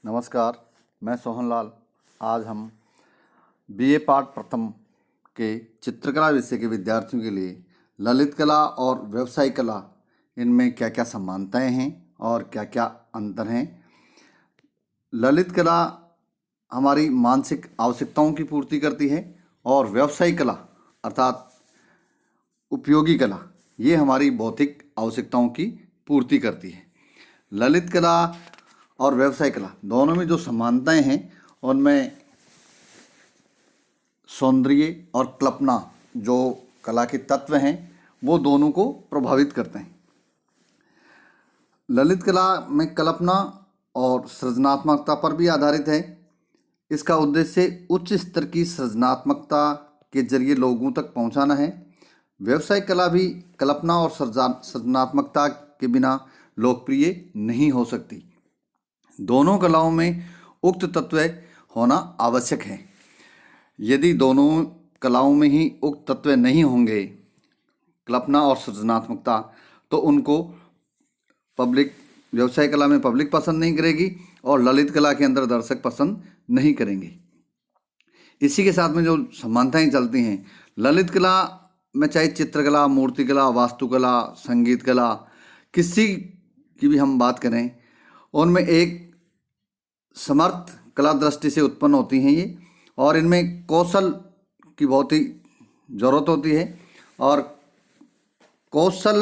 नमस्कार, मैं सोहनलाल। आज हम बीए पार्ट प्रथम के चित्रकला विषय के विद्यार्थियों के लिए ललित कला और व्यवसायिक कला, इनमें क्या क्या समानताएं हैं और क्या क्या अंतर हैं। ललित कला हमारी मानसिक आवश्यकताओं की पूर्ति करती है और व्यवसायिक कला अर्थात उपयोगी कला ये हमारी भौतिक आवश्यकताओं की पूर्ति करती है। ललित कला और व्यवसायिक कला दोनों में जो समानताएं हैं उनमें सौंदर्य और कल्पना जो कला के तत्व हैं वो दोनों को प्रभावित करते हैं। ललित कला में कल्पना और सृजनात्मकता पर भी आधारित है। इसका उद्देश्य उच्च स्तर की सृजनात्मकता के जरिए लोगों तक पहुंचाना है। व्यवसायिक कला भी कल्पना और सृजनात्मकता के बिना लोकप्रिय नहीं हो सकती। दोनों कलाओं में उक्त तत्व होना आवश्यक है। यदि दोनों कलाओं में ही उक्त तत्व नहीं होंगे, कल्पना और सृजनात्मकता, तो उनको व्यवसाय कला में पब्लिक पसंद नहीं करेगी और ललित कला के अंदर दर्शक पसंद नहीं करेंगे। इसी के साथ में जो समानताएं चलती हैं, ललित कला में चाहे चित्रकला, मूर्तिकला, वास्तुकला, संगीत कला, किसी की भी हम बात करें, उनमें एक समर्थ कला दृष्टि से उत्पन्न होती हैं ये, और इनमें कौशल की बहुत ही ज़रूरत होती है और कौशल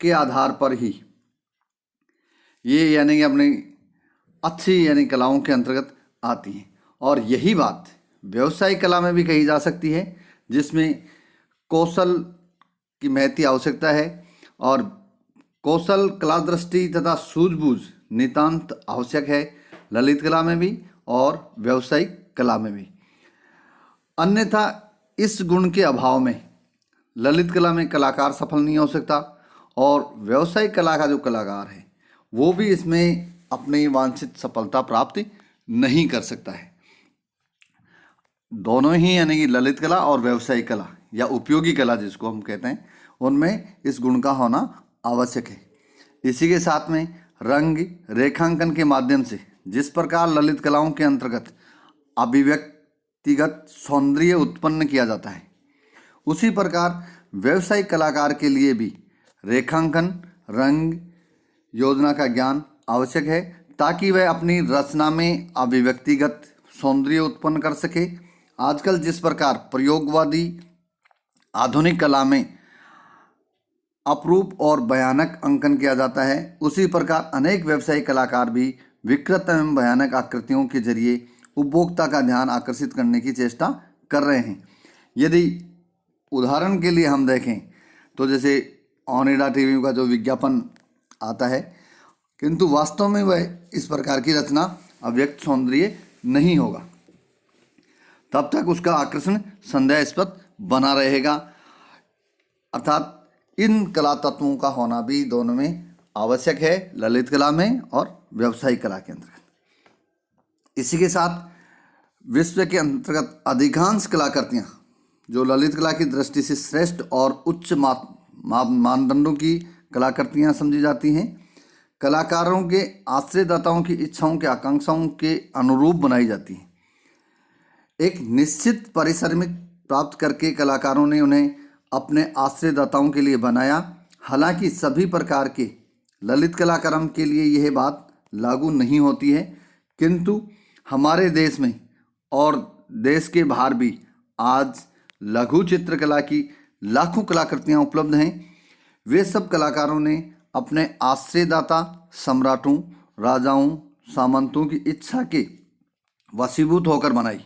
के आधार पर ही ये यानी कि अपनी अच्छी यानी कलाओं के अंतर्गत आती हैं। और यही बात व्यवसायिक कला में भी कही जा सकती है, जिसमें कौशल की महती आवश्यकता है और कौशल, कला दृष्टि तथा सूझबूझ नितांत आवश्यक है ललित कला में भी और व्यवसायिक कला में भी। अन्यथा इस गुण के अभाव में ललित कला में कलाकार सफल नहीं हो सकता और व्यवसायिक कला का जो कलाकार है वो भी इसमें अपनी वांछित सफलता प्राप्त नहीं कर सकता है। दोनों ही यानी कि ललित कला और व्यवसायिक कला या उपयोगी कला जिसको हम कहते हैं, उनमें इस गुण का होना आवश्यक है। इसी के साथ में रंग रेखांकन के माध्यम से जिस प्रकार ललित कलाओं के अंतर्गत अभिव्यक्तिगत सौंदर्य उत्पन्न किया जाता है, उसी प्रकार व्यवसायिक कलाकार के लिए भी रेखांकन, रंग, योजना का ज्ञान आवश्यक है ताकि वह अपनी रचना में अभिव्यक्तिगत सौंदर्य उत्पन्न कर सके। आजकल जिस प्रकार प्रयोगवादी आधुनिक कला में अपरूप और भयानक अंकन किया जाता है, उसी प्रकार अनेक व्यवसायिक कलाकार भी विकृत एवं भयानक आकृतियों के जरिए उपभोक्ता का ध्यान आकर्षित करने की चेष्टा कर रहे हैं। यदि उदाहरण के लिए हम देखें तो जैसे ओनिडा टीवी का जो विज्ञापन आता है, किंतु वास्तव में वह इस प्रकार की रचना अव्यक्त सौंदर्य नहीं होगा, तब तक उसका आकर्षण संदेहास्पद बना रहेगा। अर्थात इन कला तत्वों का होना भी दोनों में आवश्यक है, ललित कला में और व्यवसायिक कला के अंतर्गत। इसी के साथ विश्व के अंतर्गत अधिकांश कलाकृतियाँ जो ललित कला की दृष्टि से श्रेष्ठ और उच्च मानदंडों की कलाकृतियाँ समझी जाती हैं, कलाकारों के आश्रयदाताओं की इच्छाओं के आकांक्षाओं के अनुरूप बनाई जाती हैं। एक निश्चित परिसर में प्राप्त करके कलाकारों ने उन्हें अपने आश्रयदाताओं के लिए बनाया। हालांकि सभी प्रकार के ललित कलाक्रम के लिए यह बात लागू नहीं होती है, किंतु हमारे देश में और देश के बाहर भी आज लघु चित्रकला की लाखों कलाकृतियाँ उपलब्ध हैं। वे सब कलाकारों ने अपने आश्रयदाता सम्राटों, राजाओं, सामंतों की इच्छा के वशीभूत होकर बनाई।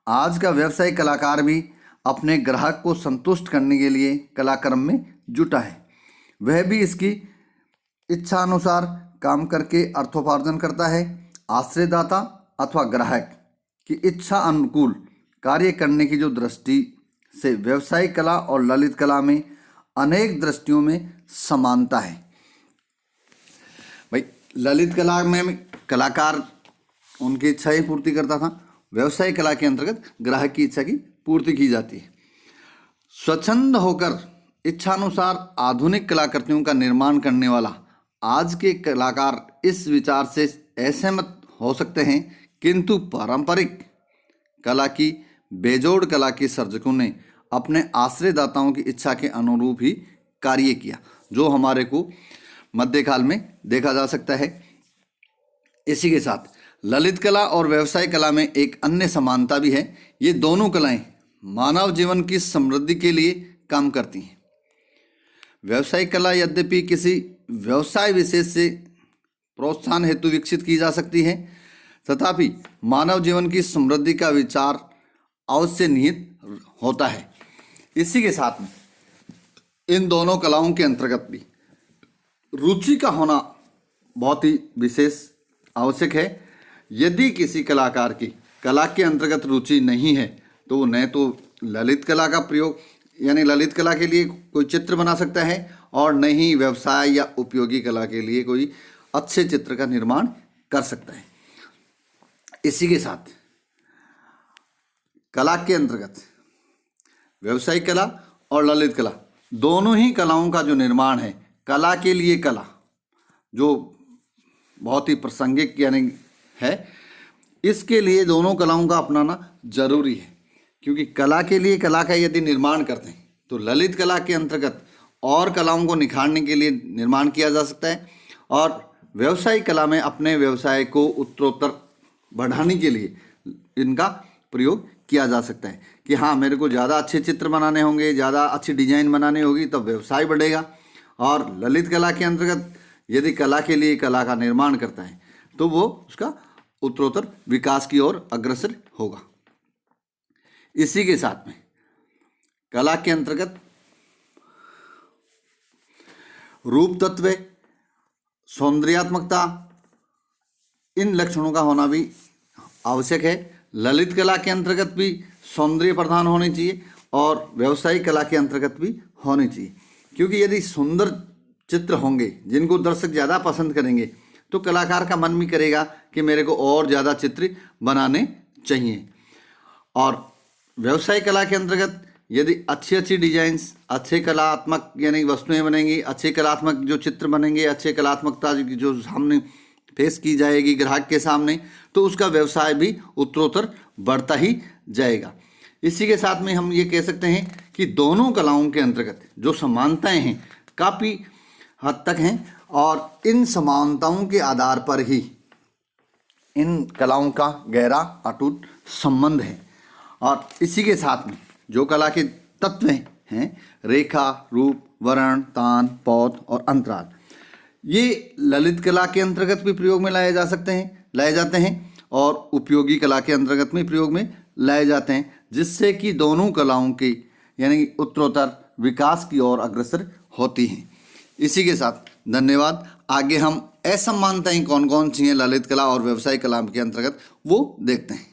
आज का व्यवसायिक कलाकार भी अपने ग्राहक को संतुष्ट करने के लिए कलाक्रम में जुटा है। वह भी इसकी इच्छा अनुसार काम करके अर्थोपार्जन करता है। आश्रयदाता अथवा ग्राहक की इच्छा अनुकूल कार्य करने की जो दृष्टि से व्यवसायिक कला और ललित कला में अनेक दृष्टियों में समानता है। भाई, ललित कला में कलाकार उनकी इच्छा ही पूर्ति करता था, व्यवसायिक कला के अंतर्गत ग्राहक की इच्छा की पूर्ति की जाती है। स्वच्छंद होकर इच्छानुसार आधुनिक कलाकृतियों का निर्माण करने वाला आज के कलाकार इस विचार से असहमत हो सकते हैं, किंतु पारंपरिक कला की बेजोड़ कला के सर्जकों ने अपने आश्रयदाताओं की इच्छा के अनुरूप ही कार्य किया, जो हमारे को मध्यकाल में देखा जा सकता है। इसी के साथ ललित कला और व्यवसाय कला में एक अन्य समानता भी है। ये दोनों कलाएं मानव जीवन की समृद्धि के लिए काम करती हैं। व्यवसायिक कला यद्यपि किसी व्यवसाय विशेष से प्रोत्साहन हेतु विकसित की जा सकती है, तथापि मानव जीवन की समृद्धि का विचार अवश्य निहित होता है। इसी के साथ में इन दोनों कलाओं के अंतर्गत भी रुचि का होना बहुत ही विशेष आवश्यक है। यदि किसी कलाकार की कला के अंतर्गत रुचि नहीं है तो न तो ललित कला का प्रयोग यानी ललित कला के लिए कोई चित्र बना सकता है और न ही व्यवसाय या उपयोगी कला के लिए कोई अच्छे चित्र का निर्माण कर सकता है। इसी के साथ कला के अंतर्गत व्यवसायिक कला और ललित कला दोनों ही कलाओं का जो निर्माण है, कला के लिए कला जो बहुत ही प्रासंगिक यानी है, इसके लिए दोनों कलाओं का अपनाना जरूरी है। क्योंकि कला के लिए कला का यदि निर्माण करते हैं तो ललित कला के अंतर्गत और कलाओं को निखारने के लिए निर्माण किया जा सकता है, और व्यवसायिक कला में अपने व्यवसाय को उत्तरोत्तर बढ़ाने के लिए इनका प्रयोग किया जा सकता है कि हाँ, मेरे को ज़्यादा अच्छे चित्र बनाने होंगे, ज़्यादा अच्छी डिजाइन बनानी होगी, तब व्यवसाय बढ़ेगा। और ललित कला के अंतर्गत यदि कला के लिए कला का निर्माण करता है तो वो उसका उत्तरोत्तर विकास की ओर अग्रसर होगा। इसी के साथ में कला के अंतर्गत रूप तत्व, सौंदर्यात्मकता, इन लक्षणों का होना भी आवश्यक है। ललित कला के अंतर्गत भी सौंदर्य प्रधान होनी चाहिए और व्यवसायिक कला के अंतर्गत भी होनी चाहिए। क्योंकि यदि सुंदर चित्र होंगे जिनको दर्शक ज़्यादा पसंद करेंगे तो कलाकार का मन भी करेगा कि मेरे को और ज़्यादा चित्र बनाने चाहिए। और व्यवसायिक कला के अंतर्गत यदि अच्छी अच्छी डिजाइन्स, अच्छे कलात्मक यानी वस्तुएं बनेंगी, अच्छे कलात्मक जो चित्र बनेंगे, अच्छे कलात्मकता जो सामने पेश की जाएगी ग्राहक के सामने, तो उसका व्यवसाय भी उत्तरोत्तर बढ़ता ही जाएगा। इसी के साथ में हम ये कह सकते हैं कि दोनों कलाओं के अंतर्गत जो समानताएं हैं काफ़ी हद तक हैं, और इन समानताओं के आधार पर ही इन कलाओं का गहरा अटूट संबंध है। और इसी के साथ में जो कला के तत्व हैं, रेखा, रूप, वर्ण, तान, पौध और अंतराल, ये ललित कला के अंतर्गत भी प्रयोग में लाए जाते हैं और उपयोगी कला के अंतर्गत में प्रयोग में लाए जाते हैं, जिससे कि दोनों कलाओं की यानी उत्तरोत्तर विकास की ओर अग्रसर होती हैं। इसी के साथ धन्यवाद। आगे हम असमानताएं कौन कौन सी हैं ललित कला और व्यवसायिक कला के अंतर्गत वो देखते हैं।